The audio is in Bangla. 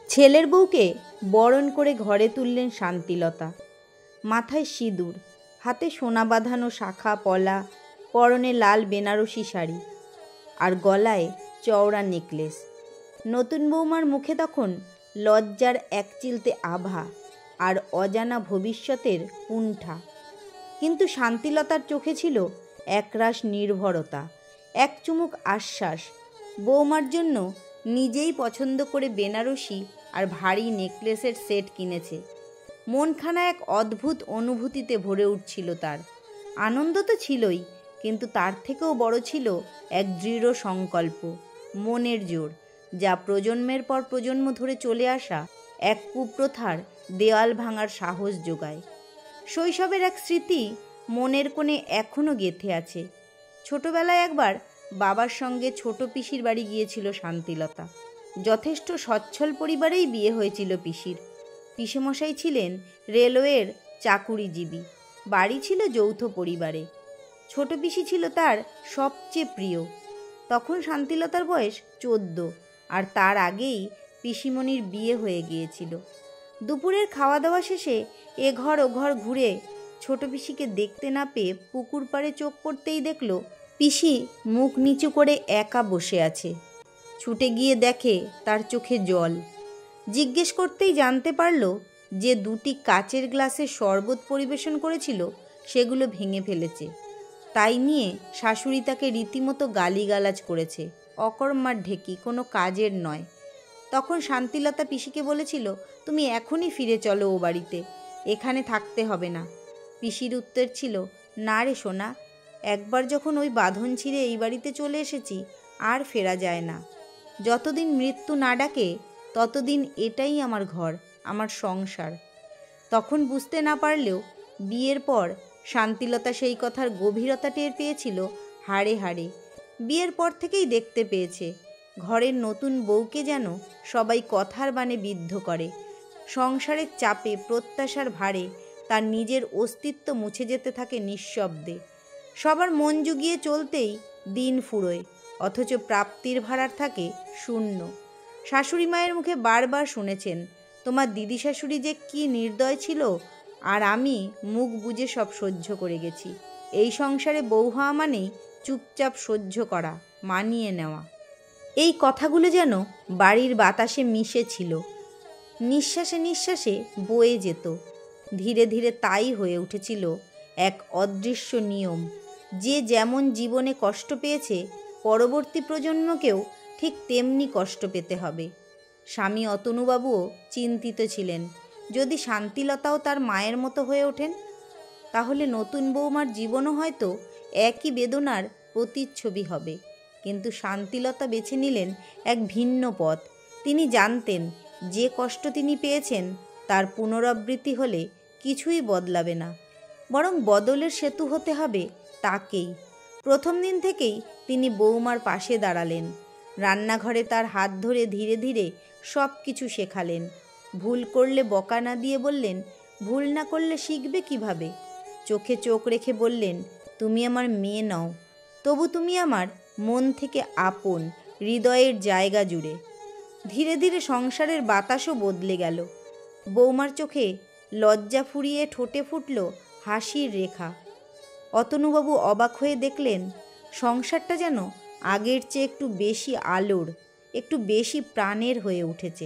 ছেলের বউকে বরণ করে ঘরে তুললেন শান্তিলতা। মাথায় সিঁদুর, হাতে সোনা বাঁধানো শাখা পলা, পরনে লাল বেনারসি শাড়ি আর গলায় চওড়া নেকলেস। নতুন বৌমার মুখে তখন লজ্জার একচিলতে আভা আর অজানা ভবিষ্যতের কুণ্ঠা। কিন্তু শান্তিলতার চোখে ছিল একরাশ নির্ভরতা, এক চুমুক আশ্বাস। বৌমার জন্য নিজেই পছন্দ করে বেনারসি আর ভারী নেকলেসের সেট কিনেছে। মনখানা এক অদ্ভুত অনুভূতিতে ভরে উঠছিল তার। আনন্দ তো ছিলই, কিন্তু তার থেকেও বড় ছিল এক দৃঢ় সংকল্প, মনের জোর, যা প্রজন্মের পর প্রজন্ম ধরে চলে আসা এক কুপ্রথার দেওয়াল ভাঙার সাহস যোগায়। শৈশবের এক স্মৃতি মনের কোণে এখনও গেঁথে আছে। ছোটবেলায় একবার বাবার সঙ্গে ছোট পিসির বাড়ি গিয়েছিল শান্তিলতা। যথেষ্ট সচ্ছল পরিবারেই বিয়ে হয়েছিল পিসির। পিসেমশাই ছিলেন রেলওয়ের চাকুরিজীবী। বাড়ি ছিল যৌথ পরিবারে। ছোট পিসি ছিল তার সবচেয়ে প্রিয়। তখন শান্তিলতার বয়স 14, আর তার আগেই পিসিমণির বিয়ে হয়ে গিয়েছিল। দুপুরের খাওয়া দাওয়া শেষে এ ঘর ও ঘর ঘুরে ছোট পিসিকে দেখতে না পেয়ে পুকুর পাড়ে চোখ পড়তেই দেখল পিসি মুখ নিচু করে একা বসে আছে। ছুটে গিয়ে দেখে তার চোখে জল। জিজ্ঞেস করতেই জানতে পারল যে 2টি কাচের গ্লাসে শরবত পরিবেশন করেছিল সেগুলো ভেঙে ফেলেছে। তাই নিয়ে শাশুড়ি তাকে রীতিমতো গালিগালাজ করেছে। অকর্মার ঢেকি, কোনো কাজের নয়। তখন শান্তিলতা পিসিকে বলেছিল, তুমি এখনই ফিরে চলো ও বাড়িতে, এখানে থাকতে হবে না। পিসির উত্তর ছিল, না রে সোনা, একবার যখন ওই বাঁধন ছিঁড়ে এই বাড়িতে চলে এসেছি আর ফেরা যায় না। যতদিন মৃত্যু না ডাকে ততদিন এটাই আমার ঘর, আমার সংসার। তখন বুঝতে না পারলেও বিয়ের পর শান্তিলতা সেই কথার গভীরতা টের পেয়েছিল হাড়ে হাড়ে। বিয়ের পর থেকেই দেখতে পেয়েছে ঘরের নতুন বউকে যেন সবাই কথার বাণে বিদ্ধ করে। সংসারের চাপে, প্রত্যাশার ভারে তার নিজের অস্তিত্ব মুছে যেতে থাকে নিঃশব্দে। সবার মন জুগিয়ে চলতেই দিন ফুরোয়, অথচ প্রাপ্তির ভাড়ার থাকে শূন্য। শাশুড়ি মায়ের মুখে বারবার শুনেছেন, তোমার দিদি শাশুড়ি যে কি নির্দয় ছিল, আর আমি মুখ বুজে সব সহ্য করে গেছি। এই সংসারে বউ হওয়া মানেই চুপচাপ সহ্য করা, মানিয়ে নেওয়া। এই কথাগুলো যেন বাড়ির বাতাসে মিশে ছিল, নিঃশ্বাসে নিঃশ্বাসে বয়ে যেত। ধীরে ধীরে তাই হয়ে উঠেছিল এক অদৃশ্য নিয়ম। যে যেমন জীবনে কষ্ট পেয়েছে, পরবর্তী প্রজন্মকেও ঠিক তেমনি কষ্ট পেতে হবে। স্বামী অতনুবাবুও চিন্তিত ছিলেন, যদি শান্তিলতাও তার মায়ের মতো হয়ে ওঠেন, তাহলে নতুন বৌমার জীবনও হয়তো একই বেদনার প্রতিচ্ছবি হবে। কিন্তু শান্তিলতা বেছে নিলেন এক ভিন্ন পথ। তিনি জানতেন যে কষ্ট তিনি পেয়েছেন তার পুনরাবৃত্তি হলে কিছুই বদলাবে না, বরং বদলের সেতু হতে হবে তাকেই। প্রথম দিন থেকেই তিনি বৌমার পাশে দাঁড়ালেন। রান্নাঘরে তার হাত ধরে ধীরে ধীরে সব কিছু শেখালেন। ভুল করলে বকা না দিয়ে বললেন, ভুল না করলে শিখবে কিভাবে। চোখে চোখ রেখে বললেন, তুমি আমার মেয়ে নও, তবু তুমি আমার মন থেকে আপন, হৃদয়ের জায়গা জুড়ে। ধীরে ধীরে সংসারের বাতাসও বদলে গেল। বৌমার চোখে লজ্জা ফুরিয়ে ঠোঁটে ফুটল হাসির রেখা। অতনুবাবু অবাক হয়ে দেখলেন সংসারটা যেন আগের চেয়ে একটু বেশি আলোর, একটু বেশি প্রাণের হয়ে উঠেছে।